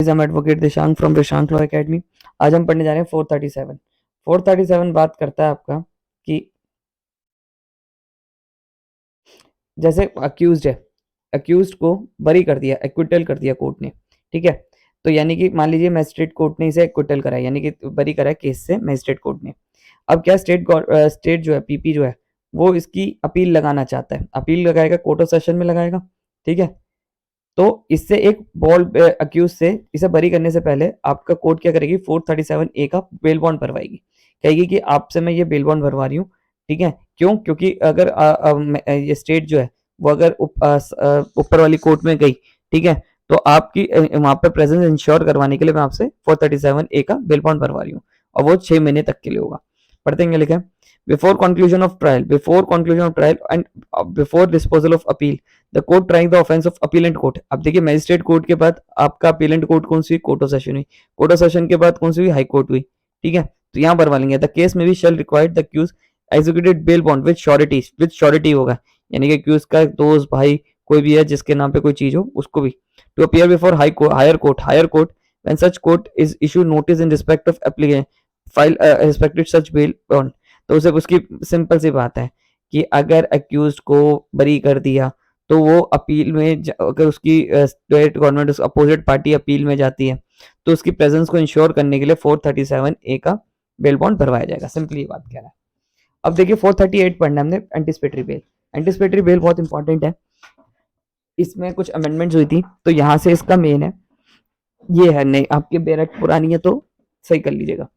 I'm advocate Dishank from Dishank law academy. आज हम पढ़ने जा रहे हैं 437। 437 बात करता है आपका कि जैसे अक्यूज्ड है, अक्यूज्ड को बरी कर दिया, एक्विटल कर दिया कोर्ट ने, ठीक है। तो यानी कि मान लीजिए मैजिस्ट्रेट कोर्ट ने इसे एक्विटल कराया, यानी कि बरी कराया केस से मैजिस्ट्रेट कोर्ट ने। अब क्या स्टेट जो है, पीपी जो है, वो इसकी अपील लगाना चाहता है। अपील लगाएगा, कोर्ट ऑफ सेशन में लगाएगा, ठीक है। तो इससे एक बॉल अक्यूज से इसे बरी करने से पहले आपका कोर्ट क्या करेगी, 437 ए का बेल बॉन्ड भरवाएगी। कहेगी कि आपसे मैं ये बेल बॉन्ड भरवा रही हूँ, ठीक है। क्यों? क्योंकि अगर ये स्टेट जो है वो अगर ऊपर वाली कोर्ट में गई, ठीक है, तो आपकी वहां पर प्रेजेंस इंश्योर करवाने के लिए मैं आपसे 437 ए का बेल बॉन्ड भरवा रही हूँ, और वो 6 महीने तक के लिए होगा। पढ़ते हैं लिखा है, before conclusion of trial and before disposal of appeal the court trying the offence of appellate court. अब देखिए, मैजिस्ट्रेट कोर्ट के बाद आपका अपीलेंट कोर्ट कौन सी हुई? कोर्ट ऑफ सेशन हुई। कोर्ट ऑफ सेशन के बाद कौन सी हुई? हाई कोर्ट हुई, ठीक है। तो यहाँ भरवा लेंगे, द केस में भी shall required the accused executed bail bond with surety, with surety होगा, यानी कि अक्यूज का दोस्त, भाई, कोई भी है जिसके नाम पे कोई चीज हो, उसको भी to appear before higher court when such court is issue notice in respect of applicant file respected such bail bond। तो उसे उसकी सिंपल सी बात है कि अगर अक्यूज को बरी कर दिया तो वो अपील में अगर उसकी state government opposite party appeal में जाती है तो उसकी प्रेजेंस को इंश्योर करने के लिए 437 ए का बेल बॉन्ड भरवाया जाएगा। सिंपली बात कह रहा है। अब देखिए 438 पढ़ना हमने, एंटिसिपेटरी बेल। एंटिसिपेटरी बेल बहुत इंपॉर्टेंट है, इसमें कुछ अमेंडमेंट्स हुई थी, तो यहाँ से इसका मेन है, ये है। नहीं, आपकी बेरट पुरानी है तो सही कर लीजिएगा।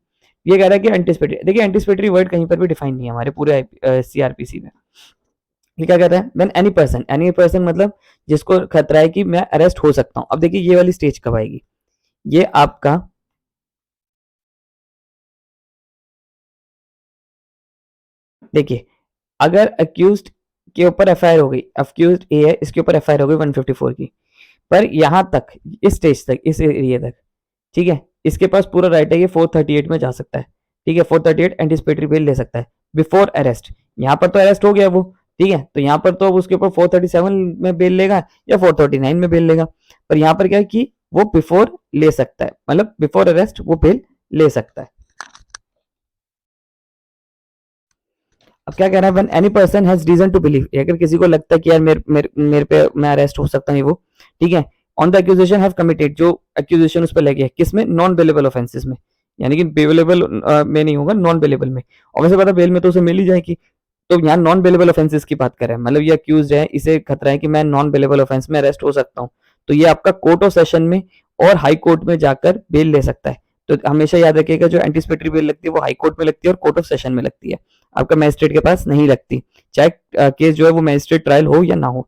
ये कह रहा है कि एंटिसिपेटरी, देखिए एंटिसिपेटरी वर्ड कहीं पर भी डिफाइन नहीं है हमारे पूरे सीआरपीसी में। ये क्या कहता है? व्हेन एनी पर्सन मतलब जिसको खतरा है कि मैं अरेस्ट हो सकता हूं। अब देखिए ये वाली स्टेज कब आएगी, ये आपका देखिए, अगर अक्यूज्ड के ऊपर एफआईआर हो गई, अक्यूज्ड ए है, इसके ऊपर एफआईआर हो गई 154 की, पर यहां तक, इस स्टेज तक, इस एरिया तक, ठीक है, इसके पास पूरा राइट है, ये 438 में जा सकता है, ठीक है। 438 एंटिसिपेटरी बेल ले सकता है बिफोर अरेस्ट। यहाँ पर तो अरेस्ट हो गया वो, ठीक है, तो यहाँ पर तो अब उसके ऊपर 437 में बेल लेगा या 439 में बेल लेगा, पर यहाँ पर क्या है कि वो बिफोर ले सकता है, मतलब बिफोर अरेस्ट वो बेल ले सकता है। अब क्या कह रहा है, when any person has reason to believe, अगर किसी को लगता है कि यार मेरे पे मैं अरेस्ट हो सकता हूँ, वो, ठीक है, on the accusation have committed, जो एक्यूजेशन उस पर लगे है, किसमें? नॉन बेलेबल ऑफेंसेस में, यानी कि बेलेबल में नहीं होगा, नॉन बेलेबल में। और वैसे पता बेल में तो उसे मिल ही जाएगी, तो यहाँ नॉन बेलेबल ऑफेंसेस की बात करें, मतलब ये अक्यूज है, इसे खतरा है कि मैं नॉन बेलेबल ऑफेंस में अरेस्ट हो सकता हूँ, तो ये आपका कोर्ट ऑफ सेशन में और हाई कोर्ट में जाकर बेल ले सकता है। तो हमेशा याद रखिएगा, जो एंटिसिपेटरी बेल लगती है वो हाई कोर्ट में लगती है और कोर्ट ऑफ सेशन में लगती है, आपका मैजिस्ट्रेट के पास नहीं लगती, चाहे केस जो है वो मैजिस्ट्रेट ट्रायल हो या ना हो,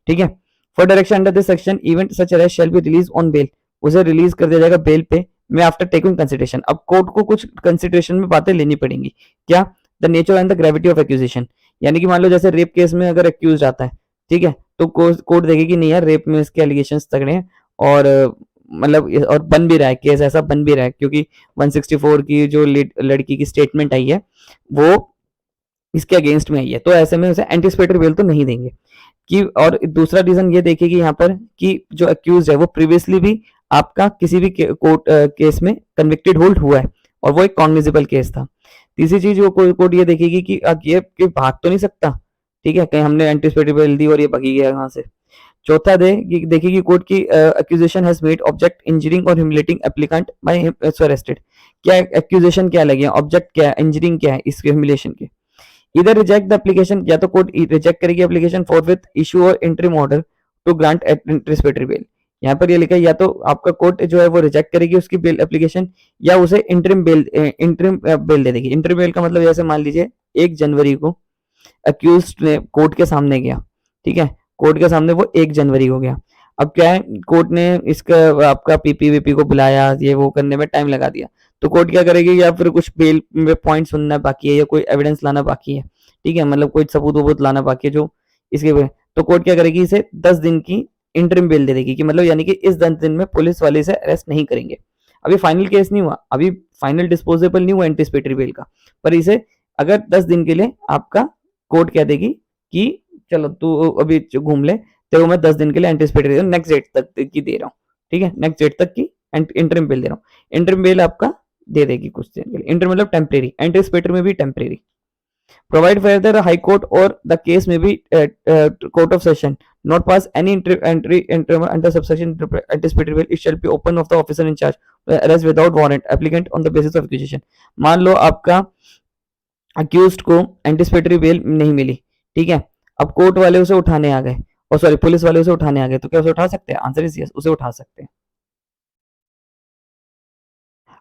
ठीक है। For direction under this section event such arrest shall be release on bail, उसे रिलीज कर दिया जाएगा बेल पे, में आफ्टर टेकिंग कंसिडरेशन। अब कोर्ट को कुछ कंसिडरेशन में बातें लेनी पड़ेंगी, क्या? The nature and the gravity of accusation, यानी कि मान लो जैसे रेप केस में अगर एक्यूज आता है, ठीक है, तो कोर्ट देखेगी नहीं यार, रेप में इसके एलिगेशन तगड़े हैं, और मतलब और बन भी रहा है केस, ऐसा बन भी रहा है, क्योंकि 164 की जो लड़की की स्टेटमेंट आई है वो इसके अगेंस्ट में आई है, तो ऐसे में उसे एंटिसिपेटरी बेल तो नहीं देंगे। कि और दूसरा रीजन ये देखेगी यहाँ पर कि जो अक्यूज है वो प्रीवियसली भी आपका किसी भी कोर्ट केस में कन्विक्टेड होल्ड हुआ है, और वो एक कॉग्निजेबल केस था। तीसरी चीज वो कोर्ट ये देखेगी कि ये भाग तो नहीं सकता, ठीक है, कहीं हमने एंटिसिपेटरी बेल दी और ये भागी गया यहाँ से। चौथा देखिए कि कोर्ट की accusation has made object injuring और ह्यूमिलेटिंग एप्लीकेंट बाय अरेस्टेड, क्या एक्यूजेशन क्या लगे, ऑब्जेक्ट क्या है, इंजरिंग क्या है इसके ह्यूमिलेशन के। इधर रिजेक्ट द एप्लीकेशन, या तो कोर्ट रिजेक्ट करेगी एप्लीकेशन फॉर विथ इशू और interim order to grant anticipatory bail. यहाँ पर ये लिखा है, या तो आपका कोर्ट जो है वो रिजेक्ट करेगी उसकी बेल एप्लीकेशन, या उसे इंटरिम बेल दे देगी। इंटरिम बेल का मतलब जैसे मान लीजिए 1 जनवरी को अक्यूज ने कोर्ट के सामने गया, ठीक है, कोर्ट के सामने वो 1 जनवरी हो गया। अब क्या है, कोर्ट ने इसका आपका पीपीवीपी को बुलाया, ये वो करने में टाइम लगा दिया, तो कोर्ट क्या करेगी, या फिर कुछ बेल में पॉइंट सुनना बाकी है या कोई एविडेंस लाना बाकी है, ठीक है, मतलब कोई सबूत वबूत लाना बाकी है जो इसके तो कोर्ट क्या करेगी, इसे 10 दिन की इंटरिम बेल दे देगी, कि मतलब यानी कि इस 10 दिन में पुलिस वाले से अरेस्ट नहीं करेंगे। अभी फाइनल केस नहीं हुआ, अभी फाइनल डिस्पोजेबल नहीं हुआ एंटिसिपेटरी बेल का, पर इसे अगर 10 दिन के लिए आपका कोर्ट कह देगी कि चलो तू अभी घूम ले, तेरे को मैं 10 दिन के लिए एंटिसिपेटरी नेक्स्ट डेट तक की दे रहा हूँ, ठीक है, नेक्स्ट डेट तक की इंटरिम बेल दे रहा हूँ, इंटरिम बेल आपका दे देगी कुछ दिन के लिए, इंटरिम मतलब टेम्परेरी, एंटिसिपेटरी में भी temporary. Provide whether the High Court or the case may be Court of Session not pass any entry under subsection anticipatory bail, it shall be open of the officer in charge arrest without warrant applicant on the basis of accusation। मान लो आपका accused को anticipatory bell नहीं मिली, ठीक है, अब court वाले उसे उठाने आ गए, और सॉरी पुलिस वाले उसे उठाने आ गए, तो क्या उसे उठा सकते हैं? आंसर इज यस, उसे उठा सकते हैं।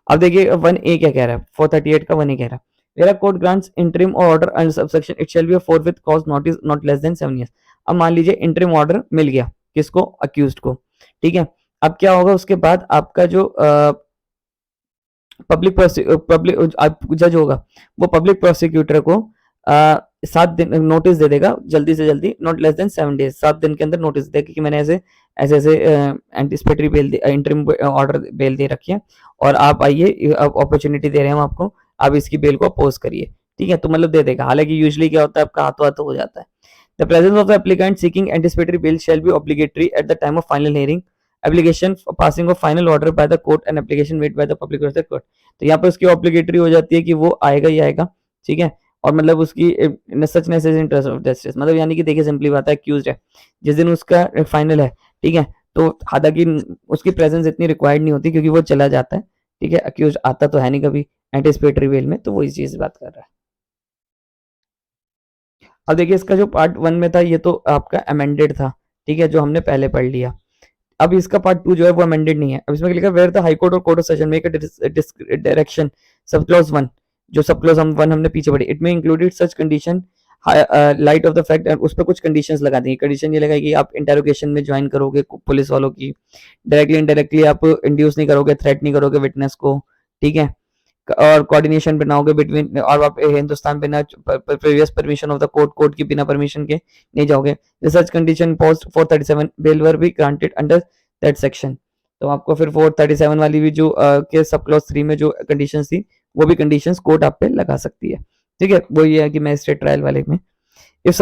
अब देखिए 1A क्या कह रहा है, 438 का 1A कह रहा है, where a court grants interim order under subsection it shall be a forthwith cause notice not less than 7 years। अब मान लीजिए इंटरिम ऑर्डर मिल गया किसको? अक्यूज्ड को, ठीक है, अब क्या होगा उसके बाद आपका जो पब्लिक जज होगा वो पब्लिक प्रोसिक्यूटर को 7 दिन नोटिस दे देगा, जल्दी से जल्दी, नॉट लेस देन 7 डेज, 7 दिन के अंदर नोटिस देगा कि मैंने ऐसे ऐसे anticipatory bail interim order bail दे रखी है और आप आइए, अपॉर्चुनिटी दे रहे हैं हम आपको, आप इसकी बेल को अपोज करिए, ठीक है, तो मतलब दे देगा। हालांकि यूजुअली क्या होता है, आपका हाथों हाथों हो जाता है। The presence of the applicant seeking anticipatory bell shall be obligatory at the time of final hearing, application passing of final order by the court and application made by the public prosecutor court। तो यहाँ पे उसकी obligatory हो जाती है कि वो आएगा ही आएगा, ठीक है, और मतलब उसकी सच नेसेसरी इंटरेस्ट ऑफ जस्टिस, मतलब यानी कि देखिए सिंपली बात है, अक्यूज्ड है जिस दिन उसका फाइनल है, ठीक है, तो हालांकि उसकी प्रेजेंस इतनी रिक्वायर्ड नहीं होती क्योंकि वो चला जाता है, ठीक है, अक्यूज्ड आता तो है नहीं कभी एंटिसिपेटरी बेल में, तो वो इस चीज बात कर रहा है। अब देखिए इसका जो पार्ट 1 में था ये तो आपका अमेंडेड था, ठीक है, जो हमने पहले पढ़ लिया। अब इसका पार्ट 2 जो है वो अमेंडेड नहीं है। अब इसमें लिखा है वेयर द हाई कोर्ट और court of session make a direction, sub clause 1, जो सब क्लॉज हम 1 हमने पीछे पढ़ी, इट में included such condition light of the fact, उस पर कुछ कंडीशंस लगा देंगे। कंडीशन ये लगा कि आप इंटरोगेशन में ज्वाइन करोगे पुलिस वालों की, डायरेक्टली इनडायरेक्टली आप इंड्यूस नहीं करोगे, थ्रेट नहीं करोगे विटनेस को, ठीक है, और कोऑर्डिनेशन बनाओगे बिटवीन, और आप हिंदुस्तान बिना previous permission of the court की बिना परमिशन के नहीं जाओगे। Research condition post 437 bail were be granted under that section. तो आपको फिर 437 वाली भी जो के सब क्लॉज 3 में जो कंडीशंस थी वो भी कंडीशंस कोर्ट आप पे लगा सकती है, ठीक है, वो ये है कि मैजिस्ट्रेट ट्रायल वाले में if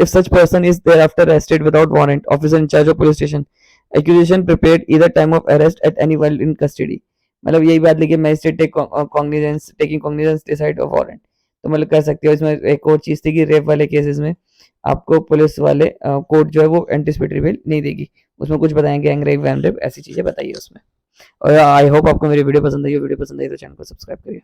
such person is thereafter arrested without warrant, officer in charge of police station accusation prepared either time of arrest at any while in custody। मतलब यही बात लिखी, magistrate taking cognizance decide of warrant, तो मतलब कर सकते हो। इसमें एक और चीज थी कि रेप वाले केसेस में आपको पुलिस वाले कोर्ट जो है वो एंटिसिपेटरी बेल नहीं देगी, उसमें कुछ बताएंगे गैंग रेप वैन रेप ऐसी चीजें बताइए उसमें। और आई होप आपको मेरी वीडियो पसंद आई हो, वीडियो पसंद आई तो चैनल को सब्सक्राइब करिए।